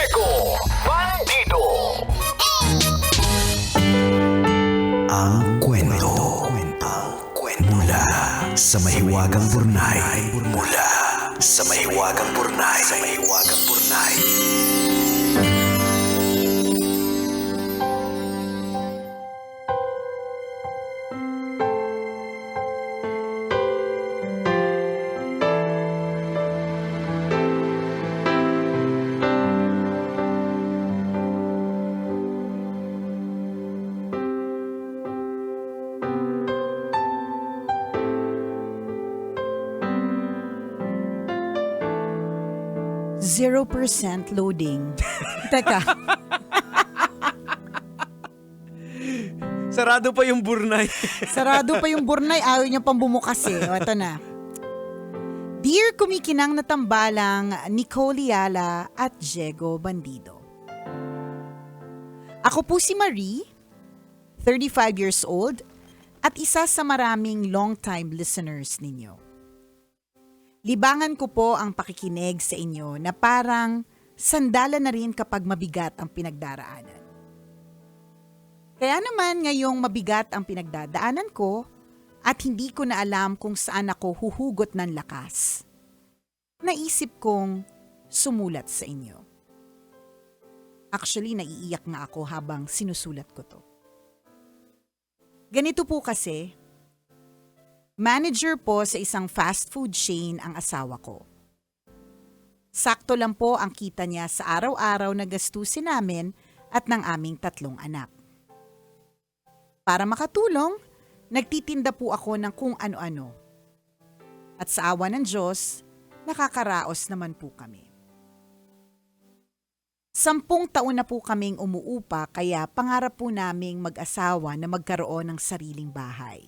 Diego Bandido. Ang kwento. Mula sa mahiwagang burnay. Mula sa mahiwagang burnay. Zero % loading. Teka, Sarado pa yung burnay. sarado pa yung burnay. Ayaw niya pang bumukas eh. O, ito na. Dear kumikinang na tambalang Nicole Yala at Diego Bandido. Ako po si Marie, 35 years old, at isa sa maraming long-time listeners ninyo. Libangan ko po ang pakikinig sa inyo na parang sandalan na rin kapag mabigat ang pinagdaraanan. Kaya naman ngayong mabigat ang pinagdadaanan ko at hindi ko na alam kung saan ako huhugot ng lakas, naisip kong sumulat sa inyo. Actually, naiiyak nga ako habang sinusulat ko to. Ganito po kasi, manager po sa isang fast food chain ang asawa ko. Sakto lang po ang kita niya sa araw-araw na gastusin namin at ng aming 3 anak. Para makatulong, nagtitinda po ako ng kung ano-ano. At sa awa ng Diyos, nakakaraos naman po kami. 10 taon na po kaming umuupa kaya pangarap po naming mag-asawa na magkaroon ng sariling bahay.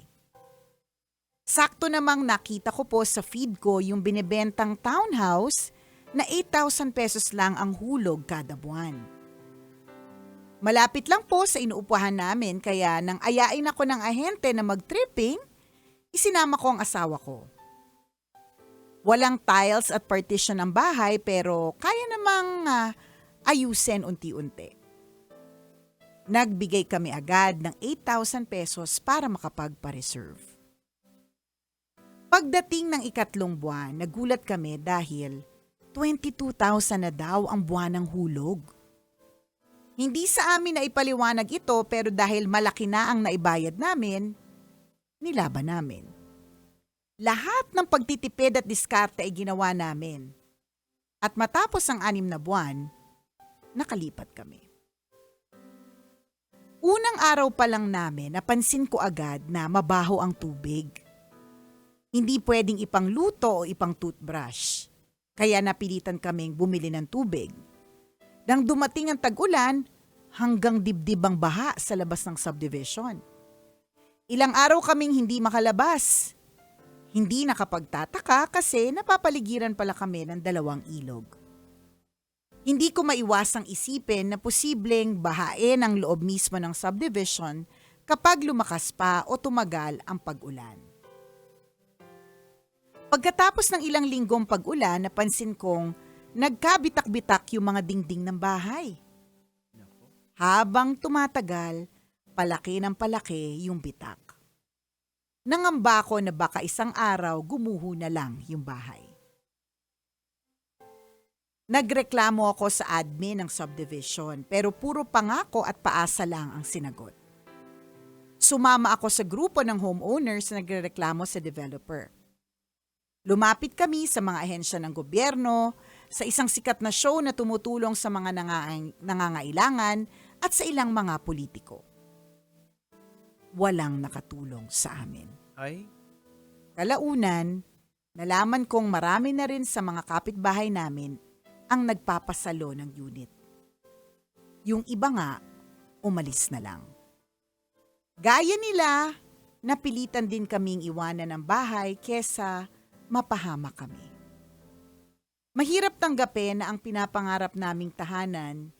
Sakto namang nakita ko po sa feed ko yung binebentang townhouse na 8,000 pesos lang ang hulog kada buwan. Malapit lang po sa inuupahan namin kaya nang ayain ako ng ahente na mag-tripping, isinama ko ang asawa ko. Walang tiles at partition ang bahay pero kaya namang ayusin unti-unti. Nagbigay kami agad ng 8,000 pesos para makapagpa-reserve. Pagdating ng 3 buwan, nagulat kami dahil 22,000 na daw ang buwan ng hulog. Hindi sa amin na ipaliwanag ito pero dahil malaki na ang naibayad namin, nilaban namin. Lahat ng pagtitipid at diskarte ay ginawa namin. At matapos ang 6 na buwan, nakalipat kami. Unang araw pa lang namin, napansin ko agad na mabaho ang tubig. Hindi pwedeng ipangluto o ipang toothbrush. Kaya napilitan kaming bumili ng tubig. Nang dumating ang tag-ulan, hanggang dibdib ang baha sa labas ng subdivision. Ilang araw kaming hindi makalabas. Hindi nakapagtataka kasi napapaligiran pala kami ng 2 ilog. Hindi ko maiwasang isipin na posibleng bahain ang loob mismo ng subdivision kapag lumakas pa o tumagal ang pag-ulan. Pagkatapos ng ilang linggong pag-ulan, napansin kong nagkabitak-bitak yung mga dingding ng bahay. Habang tumatagal, palaki ng palaki yung bitak. Nangamba ko na baka isang araw gumuho na lang yung bahay. Nagreklamo ako sa admin ng subdivision pero puro pangako at paasa lang ang sinagot. Sumama ako sa grupo ng homeowners na nagrereklamo sa developer. Lumapit kami sa mga ahensya ng gobyerno, sa isang sikat na show na tumutulong sa mga nangangailangan at sa ilang mga politiko. Walang nakatulong sa amin. Ay? Kalaunan, nalaman kong marami na rin sa mga kapitbahay namin ang nagpapasalo ng unit. Yung iba nga, umalis na lang. Gaya nila, napilitan din kaming iwanan ng bahay kesa mapahama kami. Mahirap tanggapin na ang pinapangarap naming tahanan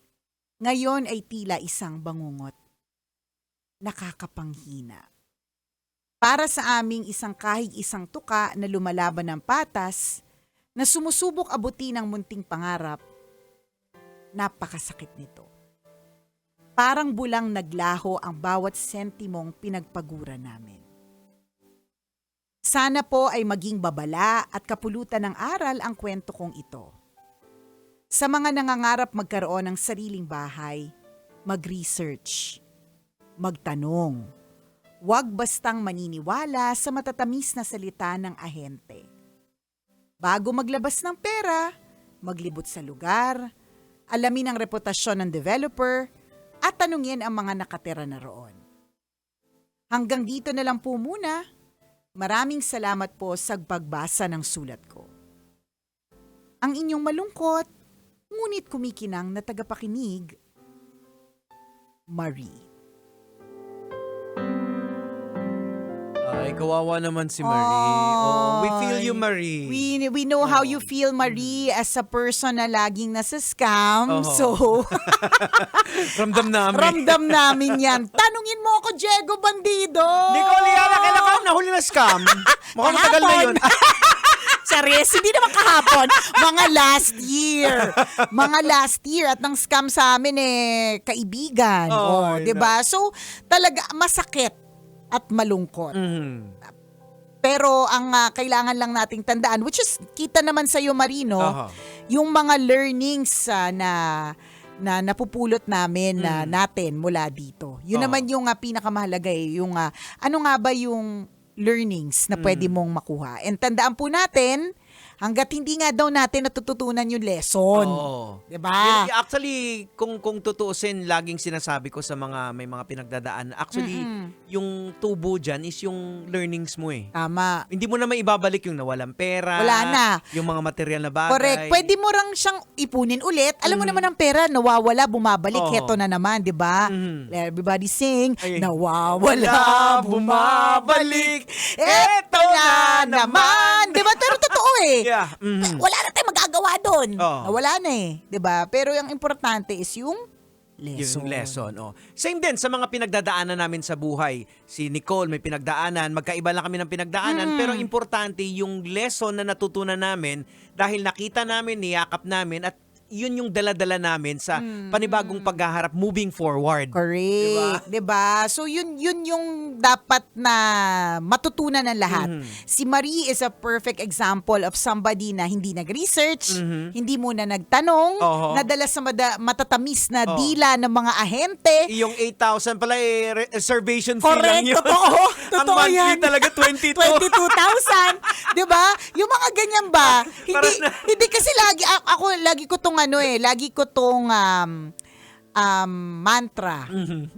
ngayon ay tila isang bangungot. Nakakapanghina. Para sa aming isang kahig isang tuka na lumalaban ng patas, na sumusubok abutin ang munting pangarap, napakasakit nito. Parang bulang naglaho ang bawat sentimong pinagpagura namin. Sana po ay maging babala at kapulutan ng aral ang kwento kong ito. Sa mga nangangarap magkaroon ng sariling bahay, mag-research, magtanong. Huwag bastang maniniwala sa matatamis na salita ng ahente. Bago maglabas ng pera, maglibot sa lugar, alamin ang reputasyon ng developer, at tanungin ang mga nakatira na roon. Hanggang dito na lang po muna. Maraming salamat po sa pagbasa ng sulat ko. Ang inyong malungkot, ngunit kumikinang na tagapakinig, Marie. Ay, kawawa naman si Marie. Oh, we feel you, Marie. We know how you feel, Marie, as a person na laging nasa scam. Oo. So, Ramdam namin. ramdam namin yan. Tanungin mo ako, Diego Bandido. Nicole Liana, kailan ka nahuli na scam? Mukhang matagal na yun. Charis, hindi naman kahapon. Mga last year. Mga last year. At nang scam sa amin kaibigan. Oh, diba? So, talaga masakit at malungkot. Mhm. Pero ang kailangan lang nating tandaan, which is kita naman sa iyo, Marino, Aha. yung mga learnings na napupulot namin natin mula dito. Yun Aha. naman yung pinakamahalaga yung ano nga ba yung learnings na pwede mong makuha. And tandaan po natin, hanggat hindi nga daw natin natututunan yung lesson. Oo. Diba? Actually, kung tutuusin, laging sinasabi ko sa mga may mga pinagdadaan, actually, yung tubo dyan is yung learnings mo eh. Tama. Hindi mo na maibabalik yung nawalang pera. Wala na. Yung mga material na bagay. Correct. Pwede mo rang siyang ipunin ulit. Alam mo naman ang pera, nawawala, bumabalik. Oo. Heto na naman, di ba? Everybody sing, Ay. nawawala, bumabalik. Eto na naman. Di ba? Pero totoo eh. Yeah. Mhm. Wala na tayong magagawa doon. Oo. Nawala na eh. Di ba? Pero yung importante is yung lesson. Yung lesson, oh. Same din sa mga pinagdadaanan namin sa buhay. Si Nicole may pinagdaanan, magkaiba lang kami ng pinagdaanan, pero importante yung lesson na natutunan namin dahil nakita namin, niyakap namin, at yun yung dala-dala namin sa panibagong paghaharap moving forward. Correct. Diba? So yun yung dapat na matutunan ng lahat. Si Marie is a perfect example of somebody na hindi nag-research, hindi muna nagtanong, Oho. nadala sa matatamis na dila ng mga ahente. Yung 8,000 pala reservation fee lang Correct, yun. totoo. Ang Totoo monthly yan. talaga 22. 22,000. 'Di ba? Yung mga ganyan ba? Hindi kasi lagi ko tong mantra.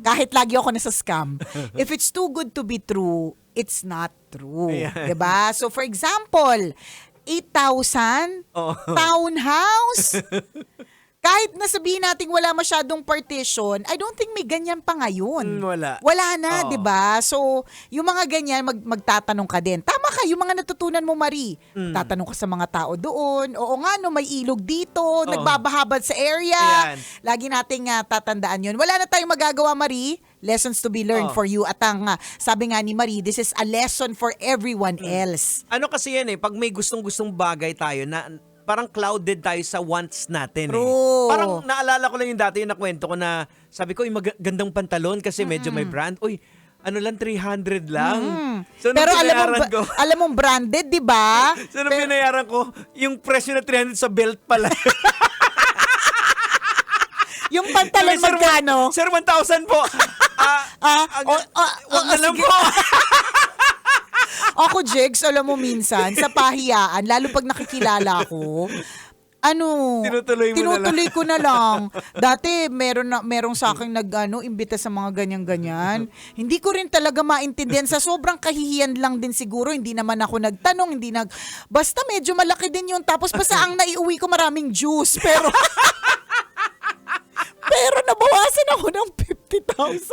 Kahit lagi ako nasa scam. If it's too good to be true, it's not true. Ayan. 'Di ba? So for example, 8,000 Oh. townhouse. Kahit nasabihin natin wala masyadong partition, I don't think may ganyan pa ngayon. Wala. Wala na, Oo. 'di ba? So, yung mga ganyan magtatanong ka din. Tama ka, yung mga natutunan mo, Marie. Tatanong ka sa mga tao doon. Oo nga no, may ilog dito, nagbabahabad sa area. Ayan. Lagi nating tatandaan 'yun. Wala na tayong magagawa, Marie. Lessons to be learned for you. At ang sabi nga ni Marie, this is a lesson for everyone else. Ano kasi yan pag may gustong-gustong bagay tayo na parang clouded tayo sa wants natin True. Parang naalala ko lang yung dati yung nakwento ko na sabi ko, gandang pantalon kasi medyo may brand. Uy, ano lang, 300 lang. So, Pero ko, alam mo branded, 'di ba? so, nung binayaran ko, yung presyo na 300 sa belt pala. Yung pantalon Sir, magkano? Sir, 1,000 po. Wag na lang sige. po. Ako, Jegs, alam mo minsan, sa pahiyaan, lalo pag nakikilala ko, Tinutuloy ko na lang. Dati, merong sa akin imbita sa mga ganyan-ganyan. Hindi ko rin talaga maintindihan. Sa sobrang kahihiyan lang din siguro, hindi naman ako nagtanong, basta medyo malaki din yun. Tapos basta ang naiuwi ko maraming juice. Pero nabawasan ako ng 50,000.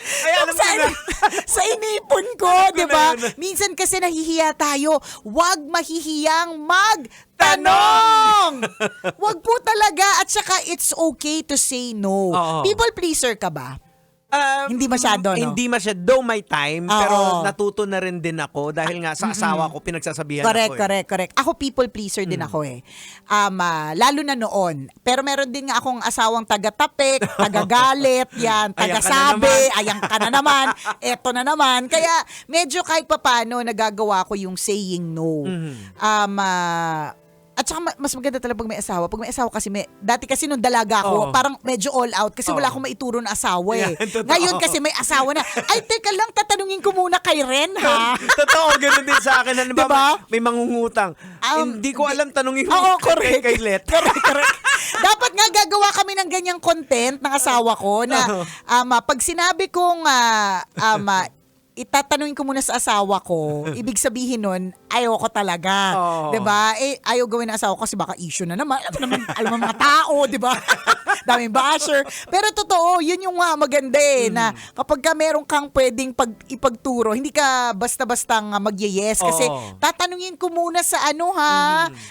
Ay, alam ko na. Sa inipon ko, Alam ko di ba? na yun. Minsan kasi nahihiya tayo. Huwag mahihiyang magtanong! Huwag po talaga. At saka, it's okay to say no. Oo. People pleaser ka ba? Hindi masyado, no? Hindi masyado. Though may time, Oo. pero natuto na rin din ako dahil nga sa asawa ko pinagsasabihan Correct, ako. correct. Ako people pleaser din ako eh. Lalo na noon. Pero meron din nga akong asawang taga-tapik, taga-galit, yan, Ayan ka na taga-sabi, ayan ka na naman, eto na naman. Kaya medyo kahit papano nagagawa ko yung saying no. At saka mas maganda talaga pag may asawa. Pag may asawa kasi dati kasi nung dalaga ako, Oo. parang medyo all out kasi wala Oo. akong maituro na asawa eh. Yan, totoo. Ngayon kasi may asawa na, ay teka lang, tatanungin ko muna kay Ren ha. Totoo, ganun din sa akin. Ano ba? Diba? May mangungutang. Hindi ko alam, tanungin mo Oo, correct. kay Let. Correct. Dapat nga gagawa kami ng ganyang content ng asawa ko na pag sinabi kong itatanungin ko muna sa asawa ko, ibig sabihin nun, ayoko talaga. Oo. 'Di ba? Ayaw gawin ng asawa ko kasi baka issue na naman. Alam mo mga tao, 'di ba? Daming basher. Pero totoo, yun yung maganda na kapag ka meron kang pwedeng ipagturo, hindi ka basta-bastang mag-yes kasi Oo. tatanungin ko muna sa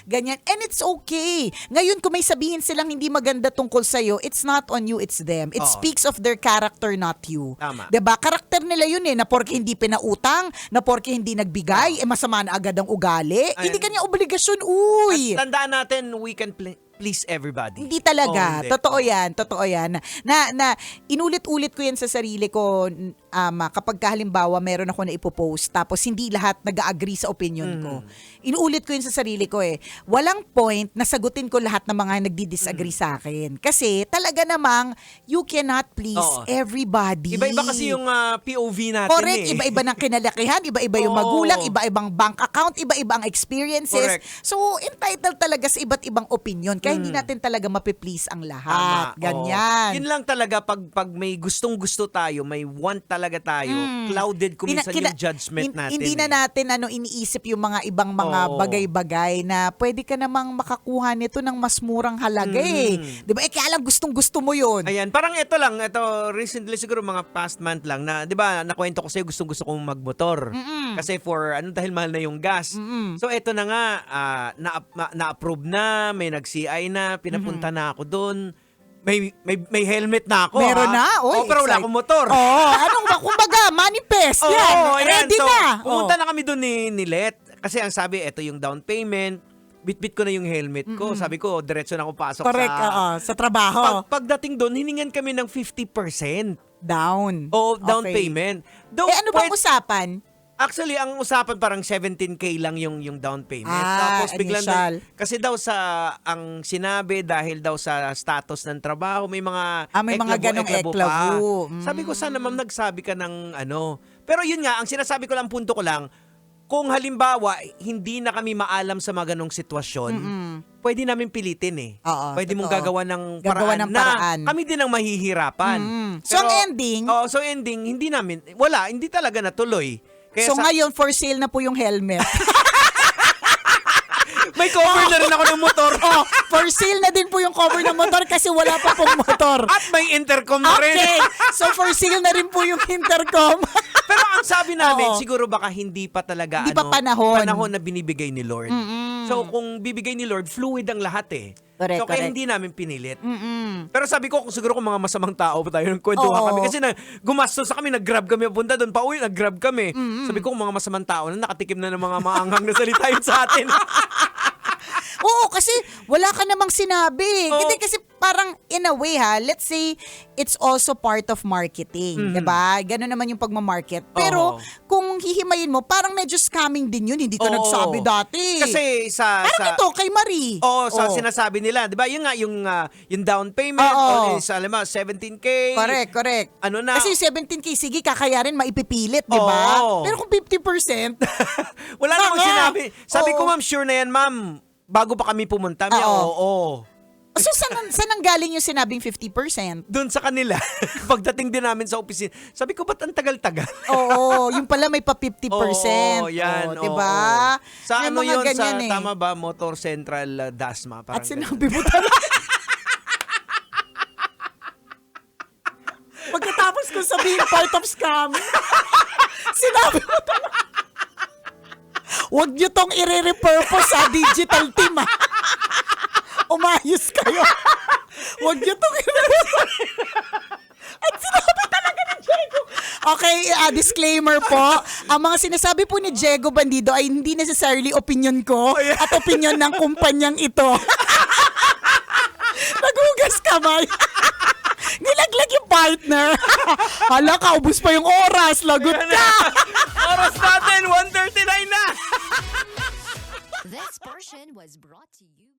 ganyan. And it's okay. Ngayon, kung may sabihin silang hindi maganda tungkol sa'yo, it's not on you, it's them. It Oo. speaks of their character, not you. Tama. 'Di ba? Karakter nila yun na porke hindi pinautang, na porke hindi nagbigay, masama na agad ang ugali. Ayan. Hindi kanya obligasyon, uy. At tandaan natin, we can please everybody. Hindi talaga. Oo, hindi. Totoo yan. Na inulit-ulit ko yan sa sarili ko kapag halimbawa meron ako na ipopost tapos hindi lahat nag-agree sa opinion ko. Inuulit ko yun sa sarili ko eh. Walang point na sagutin ko lahat ng mga nagdi-disagree sa akin. Kasi talaga namang you cannot please Oo. everybody. Iba-iba kasi yung POV natin Correct. eh. Iba-iba ng kinalakihan, iba-iba yung Oo. magulang, iba-ibang bank account, iba-iba ang experiences. Correct. So, entitled talaga sa iba't ibang opinion. Kaya hindi natin talaga mapi-please ang lahat. Tama, Ganyan. oo. Yun lang talaga pag may gustong-gusto tayo, may want talaga tayo, clouded kuminsan yung judgment natin. Hindi na natin iniisip yung mga ibang mga Oo. bagay-bagay na pwede ka namang makakuha nito ng mas murang halaga eh. 'Di ba? Kaya lang gustong-gusto mo yun. Ayan, parang ito recently siguro mga past month lang na, 'di ba, nakwento ko sa'yo gustong-gusto kong magmotor. Kasi dahil mahal na yung gas. So ito na nga, na-approve na, may nag-CI na, pinapunta na ako doon. May helmet na ako. Meron ha? na? Oy, pero wala excited. akong motor. Anong ba? Kumbaga, manifest. Oo, Yan. ayan. Ready So, na. pumunta na kami doon ni Let. Kasi ang sabi, ito yung down payment. Bit-bit ko na yung helmet ko. Sabi ko, diretso na ako pasok Correct. Sa trabaho. Pagdating doon, hiningan kami ng 50%. Down. O down Okay. payment. Though, Ano bang usapan? Actually, ang usapan parang 17K lang yung down payment. Tapos biglang initial. kasi daw ang sinabi dahil daw sa status ng trabaho, may mga may mga ganong eklabo. pa. Sabi ko, sana ma'am nagsabi ka ng ano. Pero yun nga, ang sinasabi ko lang, punto ko lang, kung halimbawa, hindi na kami maalam sa mga ganong sitwasyon, pwede namin pilitin eh. Oo, Pwede mong totoo. gagawa ng Gagawa paraan ng na paraan. kami din ang mahihirapan. So, ang ending? So ending, hindi talaga natuloy. Kaya So ngayon, for sale na po yung helmet. may cover na rin ako ng motor. For sale na din po yung cover ng motor kasi wala pa pong motor. At may intercom na rin. Okay. So for sale na rin po yung intercom. Pero ang sabi namin, Oo. siguro baka hindi pa talaga Hindi pa panahon. na binibigay ni Lord. So kung bibigay ni Lord, fluid ang lahat eh. Correct, So kaya correct. hindi namin pinilit. Pero sabi ko, siguro kung mga masamang tao pa tayo, nagkwentuhan Oo. kami. Kasi gumastos sa kami, nag-grab kami, punta doon, pauwi, nag-grab kami. Sabi ko, kung mga masamang tao na nakatikim na ng mga maanghang na salita yun sa atin. Oo, kasi wala ka namang sinabi. Oo. Hindi kasi parang in a way let's say it's also part of marketing, 'di ba? Ganun naman yung pagma-market. Pero kung hihimayin mo, parang medyo scamming din yun, hindi ka Oo. nagsabi dati. Kasi parang ito kay Marie. Sinasabi nila, 'di ba? Yun nga yung down payment Oo. alam mo, 17K. Correct. Ano na? Kasi 17K, sige, kakayarin, maipipilit, di ba? Oo. Pero kung 50%, Wala namang nga. sinabi. Sabi ko, Oo. ma'am, sure na yan, ma'am. Bago pa kami pumunta, oo. so saan ang galing yung sinabing 50%? Doon sa kanila, pagdating din namin sa opisina, sabi ko, ba't ang tagal-tagal? Oo, yung pala may pa 50%. Oo, yan. di ba? Sa May ano mga yun, ganyan sa tama ba, Motor Central Dasma? Parang At sinabi mo talaga. Pagkatapos ko sabihin part of scam, sinabi mo talaga. Huwag nyo tong i-repurpose sa digital team, ha? Umayos kayo. Huwag nyo tong i-repurpose. At sinabi talaga ng Okay, disclaimer po. Ang mga sinasabi po ni Diego Bandido ay hindi necessarily opinion ko at opinion ng kumpanyang ito. Nagugas kamay. Nilaglag yung partner. Hala ka, ubus pa yung oras. Lagot ka. Oras natin, 1:39 na! This portion was brought to you.